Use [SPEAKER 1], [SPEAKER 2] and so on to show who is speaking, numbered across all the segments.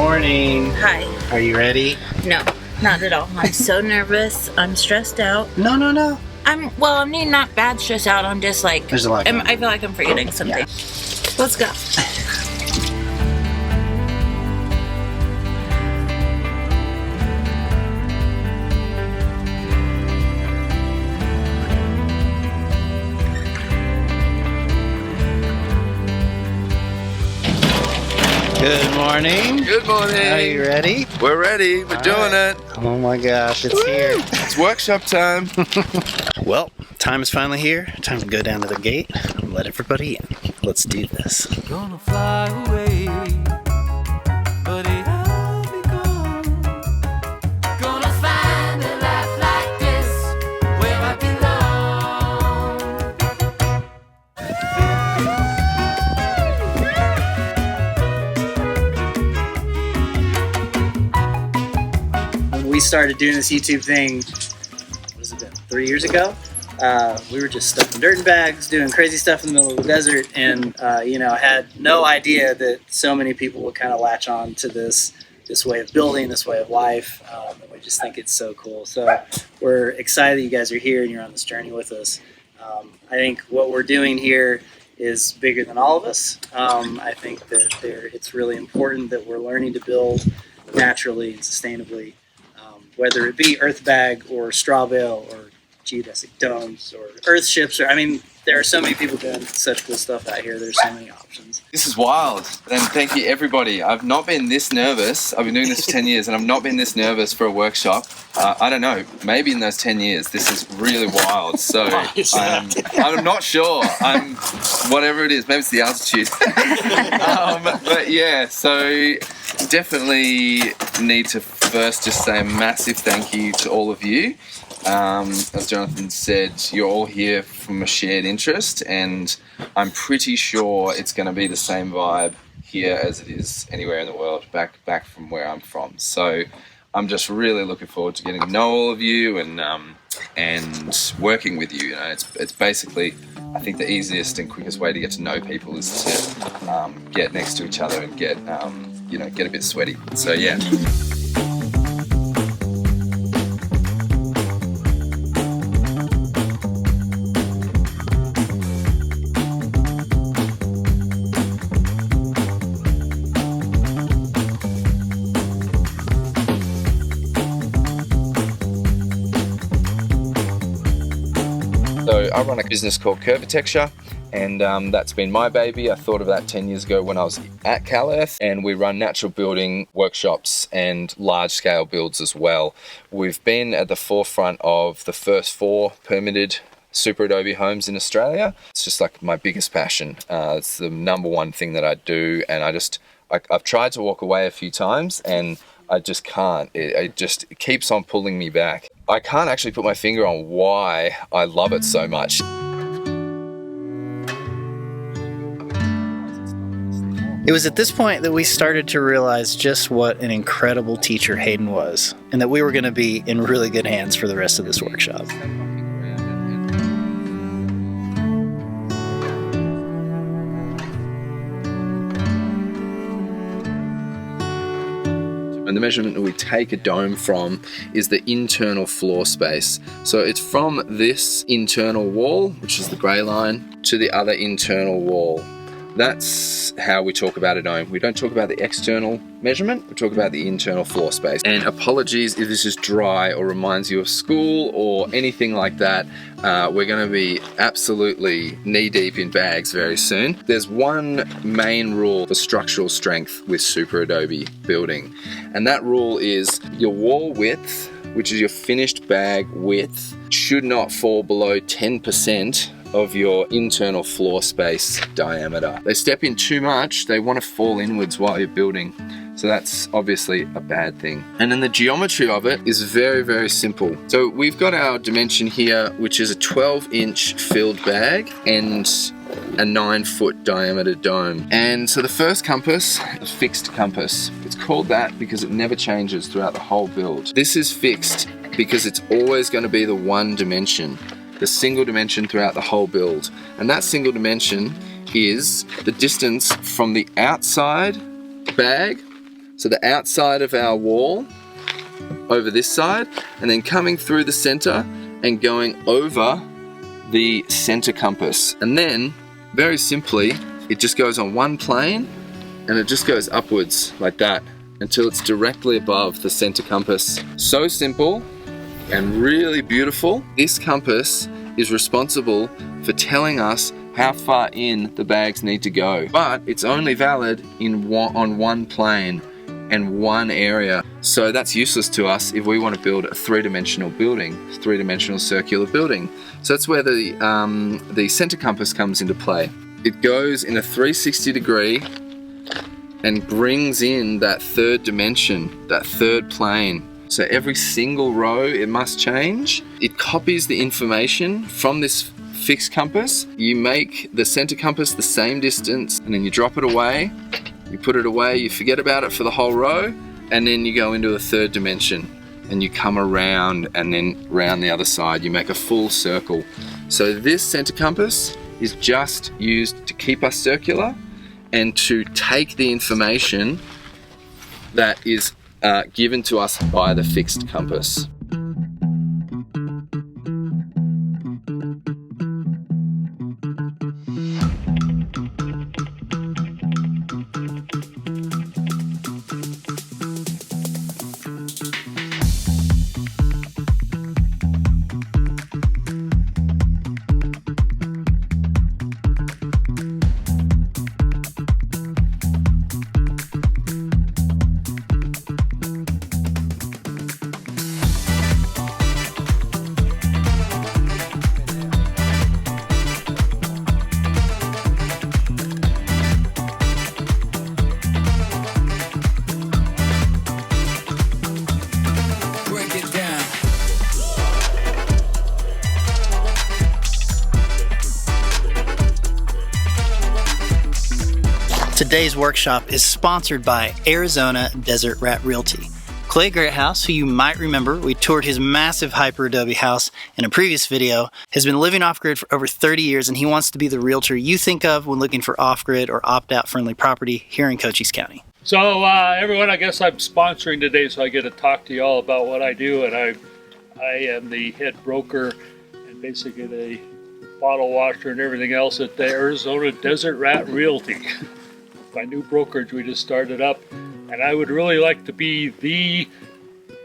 [SPEAKER 1] morning.
[SPEAKER 2] Hi.
[SPEAKER 1] Are you ready?
[SPEAKER 2] No, not at all. I'm so nervous. I'm stressed out.
[SPEAKER 1] No.
[SPEAKER 2] I'm not bad stressed out. I'm just like,
[SPEAKER 1] There's a lot going on.
[SPEAKER 2] I feel like I'm forgetting something.
[SPEAKER 1] Yeah.
[SPEAKER 2] Let's go.
[SPEAKER 1] Good morning.
[SPEAKER 3] Good morning.
[SPEAKER 1] Are you ready?
[SPEAKER 3] We're ready. We're doing it.
[SPEAKER 1] Oh my gosh, it's here.
[SPEAKER 3] It's workshop time.
[SPEAKER 1] Well, time is finally here. Time to go down to the gate and let everybody in. Let's do this.
[SPEAKER 4] Gonna fly away, but I'll be gone. Gonna find a life like this where I belong.
[SPEAKER 1] When we started doing this YouTube thing, what has it been, 3 years ago? We were just stuffing dirt in bags, doing crazy stuff in the middle of the desert, and had no idea that so many people would kind of latch on to this way of building, this way of life, and we just think it's so cool. So we're excited that you guys are here and you're on this journey with us. I think what we're doing here is bigger than all of us. I think that it's really important that we're learning to build naturally and sustainably, whether it be earthbag or straw bale or geodesic domes or earth ships, there are so many people doing such cool stuff out here. There's so many options.
[SPEAKER 3] This is wild. And thank you, everybody. I've not been this nervous. I've been doing this for 10 years and I've not been this nervous for a workshop. I don't know. Maybe in those 10 years, this is really wild. So I'm not sure. Whatever it is, maybe it's the altitude. But yeah, so definitely need to first just say a massive thank you to all of you. As Jonathan said, you're all here from a shared interest, and I'm pretty sure it's going to be the same vibe here as it is anywhere in the world, back from where I'm from. So I'm just really looking forward to getting to know all of you and working with you. It's basically, I think the easiest and quickest way to get to know people is to get next to each other and get a bit sweaty. So yeah. So I run a business called Curvatecture, and that's been my baby. I thought of that 10 years ago when I was at CalEarth, and we run natural building workshops and large-scale builds as well. We've been at the forefront of the first 4 permitted Superadobe homes in Australia. It's just like my biggest passion. It's the number one thing that I do, and I've tried to walk away a few times, and I just can't. It keeps on pulling me back. I can't actually put my finger on why I love it so much.
[SPEAKER 1] It was at this point that we started to realize just what an incredible teacher Hayden was, and that we were going to be in really good hands for the rest of this workshop.
[SPEAKER 3] And the measurement that we take a dome from is the internal floor space. So it's from this internal wall, which is the grey line, to the other internal wall. That's how we talk about a dome. We don't talk about the external measurement, we talk about the internal floor space. And apologies if this is dry or reminds you of school or anything like that. We're going to be absolutely knee-deep in bags very soon. There's one main rule for structural strength with Superadobe building, and that rule is your wall width, which is your finished bag width, should not fall below 10% of your internal floor space diameter. They step in too much, they want to fall inwards while you're building. So that's obviously a bad thing. And then the geometry of it is very, very simple. So we've got our dimension here, which is a 12-inch filled bag and a 9-foot diameter dome. And so the first compass is fixed compass. It's called that because it never changes throughout the whole build. This is fixed because it's always going to be the one dimension, the single dimension throughout the whole build. And that single dimension is the distance from the outside bag So the outside of our wall over this side, and then coming through the center and going over the center compass. And then, very simply, it just goes on one plane and it just goes upwards like that until it's directly above the center compass. So simple and really beautiful. This compass is responsible for telling us how far in the bags need to go, but it's only valid on one plane and one area. So that's useless to us if we want to build a three-dimensional building, three-dimensional circular building. So that's where the center compass comes into play. It goes in a 360 degree and brings in that third dimension, that third plane. So every single row it must change. It copies the information from this fixed compass. You make the center compass the same distance and then you drop it away. You put it away, you forget about it for the whole row, and then you go into a third dimension and you come around and then round the other side. You make a full circle. So this center compass is just used to keep us circular and to take the information that is given to us by the fixed compass.
[SPEAKER 1] Today's workshop is sponsored by Arizona Desert Rat Realty. Clay Greathouse, who you might remember, we toured his massive Superadobe house in a previous video, has been living off-grid for over 30 years, and he wants to be the realtor you think of when looking for off-grid or opt-out friendly property here in Cochise County.
[SPEAKER 5] So everyone, I guess I'm sponsoring today, so I get to talk to you all about what I do, and I am the head broker and basically the bottle washer and everything else at the Arizona Desert Rat Realty. My new brokerage we just started up, and I would really like to be the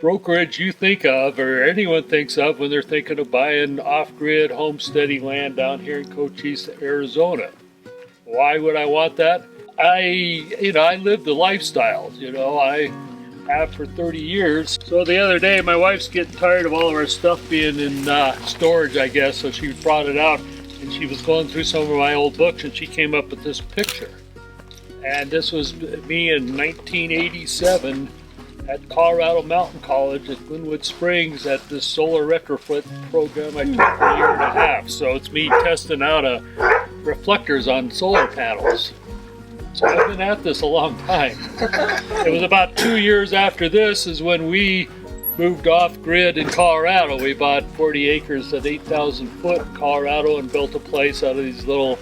[SPEAKER 5] brokerage you think of or anyone thinks of when they're thinking of buying off-grid homesteading land down here in Cochise, Arizona. Why would I want that? I live the lifestyle, I have for 30 years. So the other day, my wife's getting tired of all of our stuff being in storage, I guess, so she brought it out, and she was going through some of my old books, and she came up with this picture. And this was me in 1987 at Colorado Mountain College at Glenwood Springs at this solar retrofit program I took for a year and a half. So it's me testing out reflectors on solar panels. So I've been at this a long time. It was about 2 years after this is when we moved off grid in Colorado. We bought 40 acres at 8,000 foot in Colorado and built a place out of these little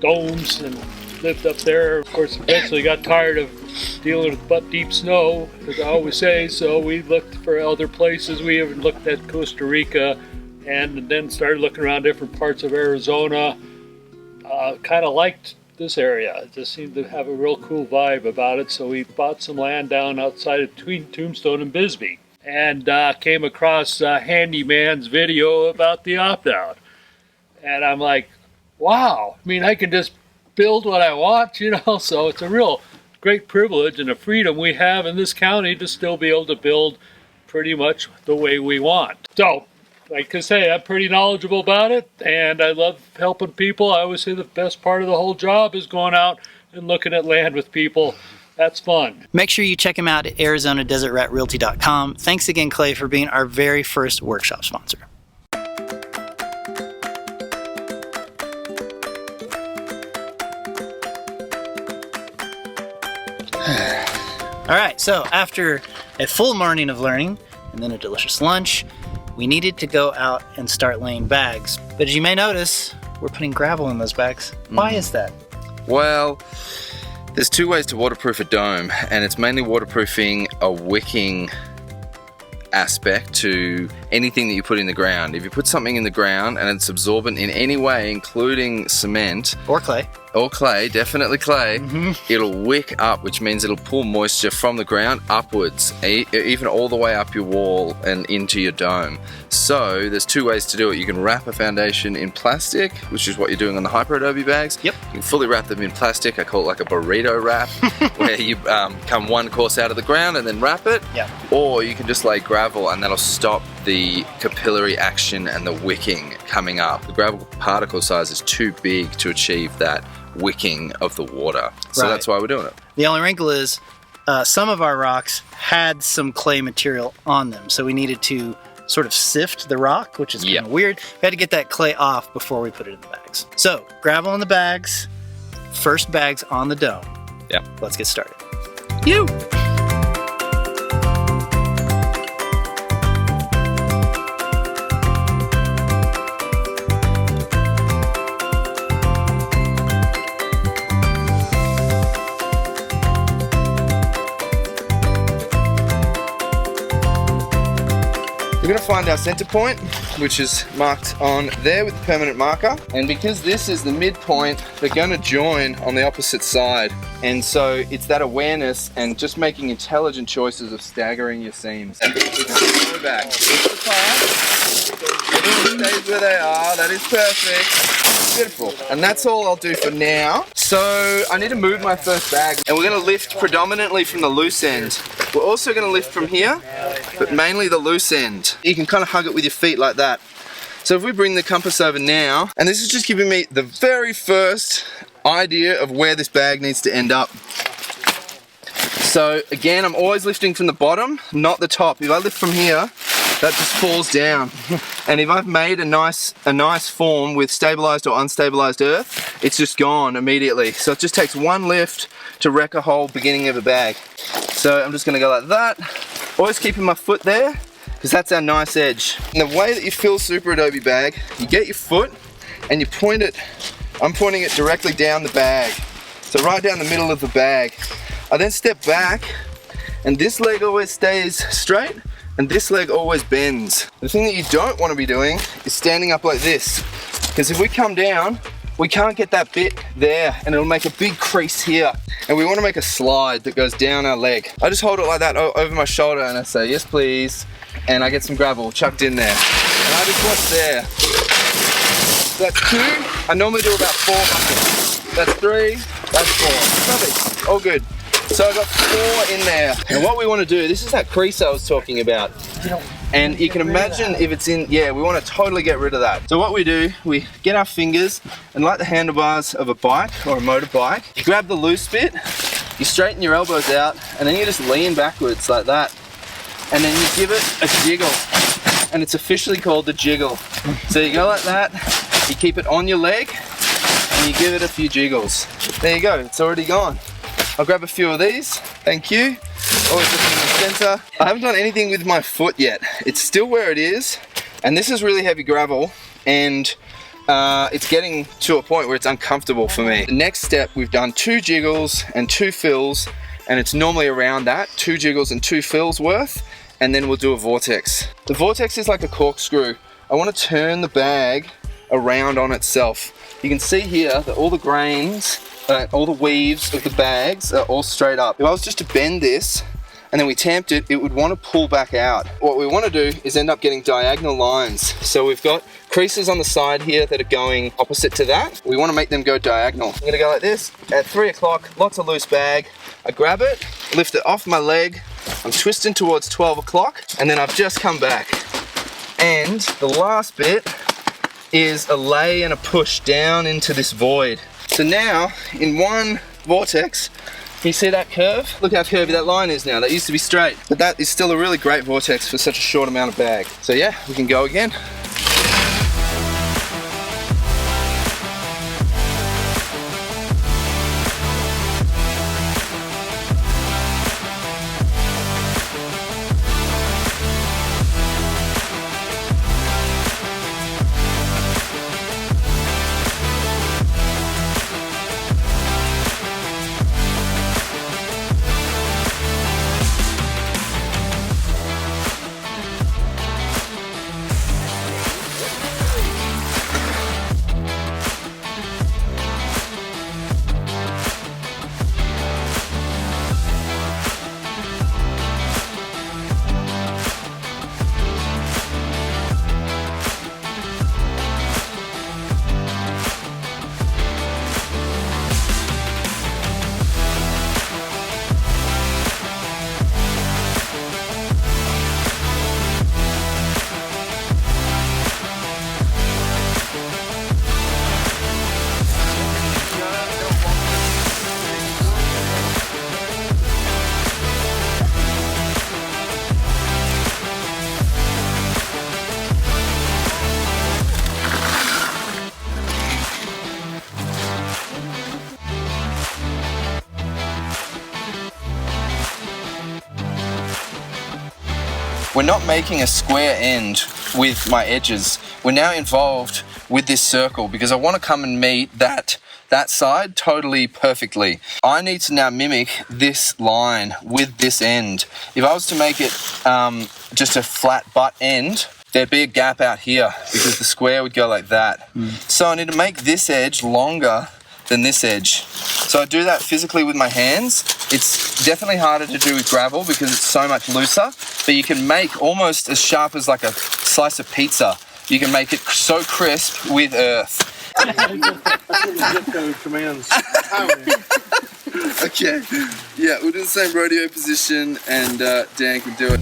[SPEAKER 5] domes and lived up there. Of course, eventually got tired of dealing with butt deep snow, as I always say, so we looked for other places. We even looked at Costa Rica and then started looking around different parts of Arizona. Kind of liked this area. It just seemed to have a real cool vibe about it, so we bought some land down outside of between Tombstone and Bisbee and came across Handyman's video about the opt-out. And I'm like, wow, I can just build what I want, so it's a real great privilege and a freedom we have in this county to still be able to build pretty much the way we want. So, like I say, I'm pretty knowledgeable about it, and I love helping people. I always say the best part of the whole job is going out and looking at land with people. That's fun.
[SPEAKER 1] Make sure you check him out at ArizonaDesertRatRealty.com. Thanks again, Clay, for being our very first workshop sponsor. All right, so after a full morning of learning and then a delicious lunch, we needed to go out and start laying bags. But as you may notice, we're putting gravel in those bags. Why is that?
[SPEAKER 3] Well, There's two ways to waterproof a dome, and it's mainly waterproofing a wicking aspect to anything that you put in the ground. If you put something in the ground and it's absorbent in any way, including cement
[SPEAKER 1] Or clay.
[SPEAKER 3] or clay, definitely clay, it'll wick up, which means it'll pull moisture from the ground upwards, even all the way up your wall and into your dome. So there's two ways to do it. You can wrap a foundation in plastic, which is what you're doing on the Superadobe bags.
[SPEAKER 1] Yep.
[SPEAKER 3] You can fully wrap them in plastic. I call it like a burrito wrap, where you come one course out of the ground and then wrap it.
[SPEAKER 1] Yeah.
[SPEAKER 3] Or you can just lay gravel and that'll stop the capillary action and the wicking coming up. The gravel particle size is too big to achieve that wicking of the water. So
[SPEAKER 1] Right.
[SPEAKER 3] that's why we're doing it.
[SPEAKER 1] The only wrinkle is some of our rocks had some clay material on them, so we needed to sort of sift the rock, which is kind of weird. We had to get that clay off before we put it in the bags. So, gravel in the bags, first bags on the dome.
[SPEAKER 3] Yeah.
[SPEAKER 1] Let's get started.
[SPEAKER 3] You. We're going to find our center point, which is marked on there with the permanent marker. And because this is the midpoint, they're going to join on the opposite side. And so it's that awareness and just making intelligent choices of staggering your seams. Go back. Lift the part. Everyone stays where they are. That is perfect. Beautiful. And that's all I'll do for now. So I need to move my first bag. And we're going to lift predominantly from the loose end. We're also going to lift from here, but mainly the loose end. You can kind of hug it with your feet like that. So if we bring the compass over now, and this is just giving me the very first idea of where this bag needs to end up. So again, I'm always lifting from the bottom, not the top. If I lift from here, that just falls down. And if I've made a nice form with stabilized or unstabilized earth, it's just gone immediately. So it just takes one lift to wreck a whole beginning of a bag. So I'm just gonna go like that. Always keeping my foot there, because that's our nice edge. And the way that you fill Superadobe bag, you get your foot and you point it, I'm pointing it directly down the bag. So right down the middle of the bag. I then step back and this leg always stays straight and this leg always bends. The thing that you don't want to be doing is standing up like this, because if we come down, we can't get that bit there and it'll make a big crease here. And we want to make a slide that goes down our leg. I just hold it like that over my shoulder and I say, yes please. And I get some gravel chucked in there. And I just watch there. That's 2. I normally do about 4 buckets. That's 3, that's 4. Perfect, all good. So I've got 4 in there. And what we want to do, this is that crease I was talking about. And you can imagine if it's in, we want to totally get rid of that. So what we do, we get our fingers and like the handlebars of a bike or a motorbike, you grab the loose bit, you straighten your elbows out, and then you just lean backwards like that. And then you give it a jiggle. And it's officially called the jiggle. So you go like that, you keep it on your leg, and you give it a few jiggles. There you go, it's already gone. I'll grab a few of these, thank you. Always looking in the center. I haven't done anything with my foot yet. It's still where it is, and this is really heavy gravel, and it's getting to a point where it's uncomfortable for me. The next step, we've done 2 jiggles and 2 fills, and it's normally around that, 2 jiggles and 2 fills worth, and then we'll do a vortex. The vortex is like a corkscrew. I want to turn the bag around on itself. You can see here that all the grains, all the weaves of the bags are all straight up. If I was just to bend this and then we tamped it, it would want to pull back out. What we want to do is end up getting diagonal lines. So we've got creases on the side here that are going opposite to that. We want to make them go diagonal. I'm gonna go like this. At 3 o'clock, lots of loose bag. I grab it, lift it off my leg. I'm twisting towards 12 o'clock and then I've just come back. And the last bit is a lay and a push down into this void. So now, in one vortex, can you see that curve? Look how curvy that line is now. That used to be straight. But that is still a really great vortex for such a short amount of bag. So yeah, we can go again. we're not making a square end with my edges. We're now involved with this circle because I want to come and meet that side totally perfectly. I need to now mimic this line with this end. If I was to make it just a flat butt end, there'd be a gap out here because the square would go like that. So I need to make this edge longer than this edge. So I do that physically with my hands. It's definitely harder to do with gravel because it's so much looser, but you can make almost as sharp as like a slice of pizza. You can make it so crisp with earth. Okay, yeah, we'll do the same rodeo position and Dan can do it.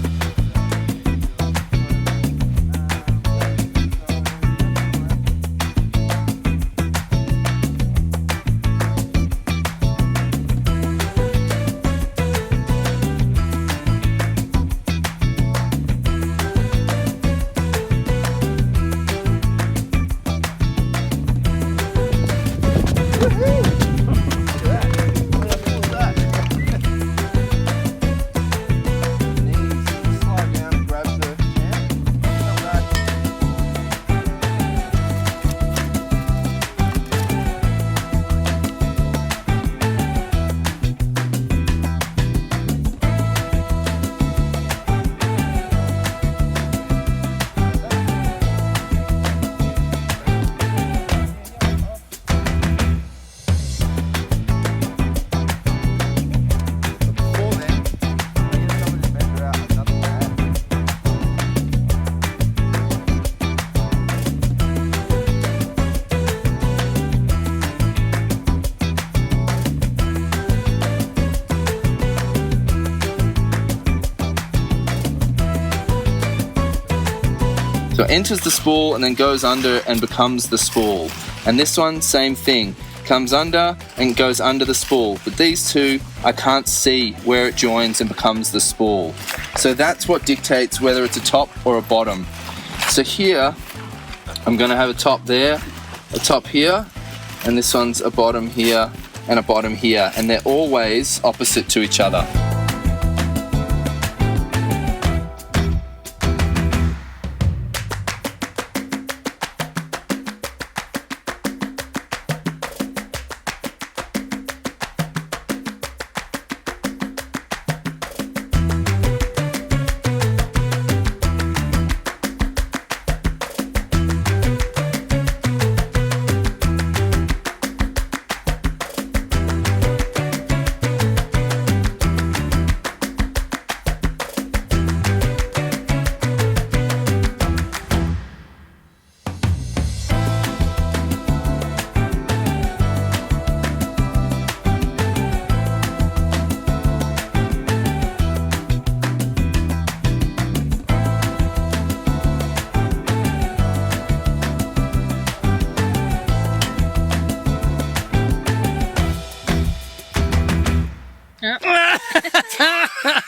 [SPEAKER 3] So it enters the spool and then goes under and becomes the spool. And this one, same thing. Comes under and goes under the spool. But these two, I can't see where it joins and becomes the spool. So that's what dictates whether it's a top or a bottom. So here, I'm going to have a top there, a top here, and this one's a bottom here and a bottom here. And they're always opposite to each other.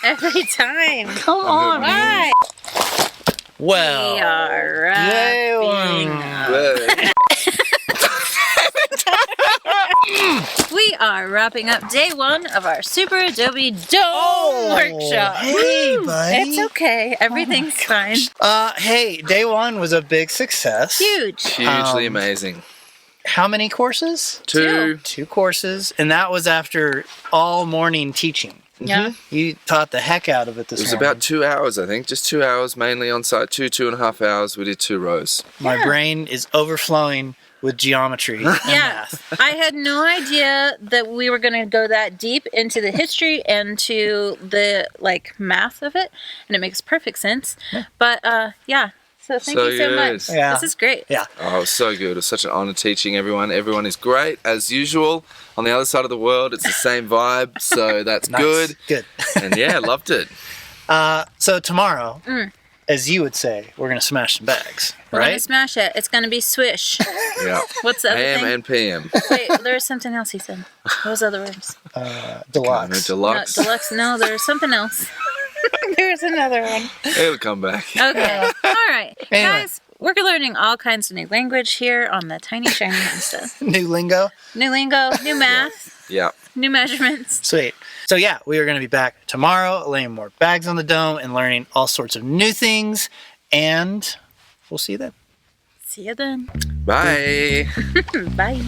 [SPEAKER 2] Every time.
[SPEAKER 6] Come on.
[SPEAKER 2] Why?
[SPEAKER 6] Well,
[SPEAKER 2] We are wrapping up. We are wrapping up day one of our Superadobe Dome workshop.
[SPEAKER 6] Hey, buddy.
[SPEAKER 2] It's okay. Everything's fine.
[SPEAKER 6] Hey, day one was a big success.
[SPEAKER 2] Huge.
[SPEAKER 3] Hugely amazing.
[SPEAKER 6] How many courses?
[SPEAKER 3] Two.
[SPEAKER 6] 2 courses, and that was after all morning teaching.
[SPEAKER 2] Yeah.
[SPEAKER 6] You taught the heck out of it this
[SPEAKER 3] It was
[SPEAKER 6] morning.
[SPEAKER 3] about 2 hours, I think. Just 2 hours, mainly on site. 2.5 hours. We did 2 rows.
[SPEAKER 6] My brain is overflowing with geometry and
[SPEAKER 2] Yeah.
[SPEAKER 6] math.
[SPEAKER 2] I had no idea that we were going to go that deep into the history and to the math of it, and it makes perfect sense. But yeah. So thank
[SPEAKER 3] So
[SPEAKER 2] you so
[SPEAKER 3] good.
[SPEAKER 2] much.
[SPEAKER 6] Yeah.
[SPEAKER 2] This is great.
[SPEAKER 6] Yeah.
[SPEAKER 3] Oh, it was so good. It was such an honor teaching everyone. Everyone is great, as usual. On the other side of the world, it's the same vibe, so that's
[SPEAKER 6] Nice.
[SPEAKER 3] good.
[SPEAKER 6] Good.
[SPEAKER 3] And yeah, loved it.
[SPEAKER 6] So tomorrow, as you would say, we're going to smash some bags,
[SPEAKER 2] We're going to
[SPEAKER 6] right?
[SPEAKER 2] smash it. It's going to be swish.
[SPEAKER 3] Yeah.
[SPEAKER 2] What's the other
[SPEAKER 3] AM
[SPEAKER 2] thing?
[SPEAKER 3] and PM.
[SPEAKER 2] Wait, there was something else he said. What was the other words?
[SPEAKER 6] Deluxe.
[SPEAKER 3] Deluxe.
[SPEAKER 2] No, deluxe. No, there was something else. There was another one.
[SPEAKER 3] It'll come back.
[SPEAKER 2] Okay. All right.
[SPEAKER 6] Anyway.
[SPEAKER 2] Guys, we're learning all kinds of new language here on the Tiny Shiny Homestead.
[SPEAKER 6] New lingo.
[SPEAKER 2] New lingo, new math,
[SPEAKER 3] Yeah.
[SPEAKER 2] new measurements.
[SPEAKER 6] Sweet. So yeah, we are going to be back tomorrow, laying more bags on the dome and learning all sorts of new things. And we'll see you then.
[SPEAKER 2] See you then.
[SPEAKER 3] Bye.
[SPEAKER 2] Bye.